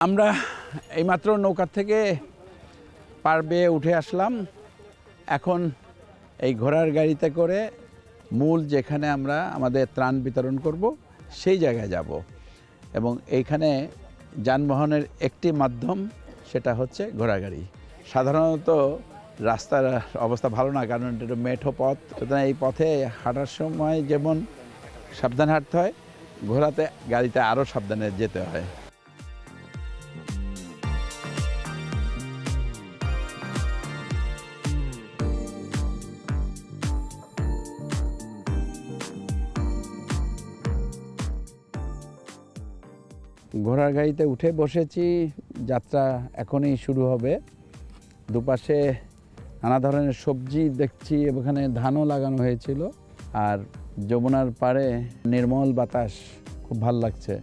আমরা এইমাত্র নৌকা থেকে পার বেয়ে উঠে আসলাম। এখন এই ঘোড়ার গাড়িতে করে মূল যেখানে আমরা আমাদের ত্রাণ বিতরণ করব সেই জায়গায় যাব এবং এইখানে যানবাহনের একটি মাধ্যম, সেটা হচ্ছে ঘোড়াগাড়ি। সাধারণত রাস্তার অবস্থা ভালো না, কারণ এটা মেঠো পথ। সুতরাং এই পথে হাঁটার সময় যেমন সাবধানে হাঁটতে হয়, গাড়িতে আরও সাবধানে যেতে হয়। ঘোড়ার গাড়িতে উঠে বসেছি, যাত্রা এখনই শুরু হবে। দুপাশে নানা ধরনের সবজি দেখছি, এখানে ধানও লাগানো হয়েছিল। আর যমুনার পাড়ে নির্মল বাতাস, খুব ভালো লাগছে।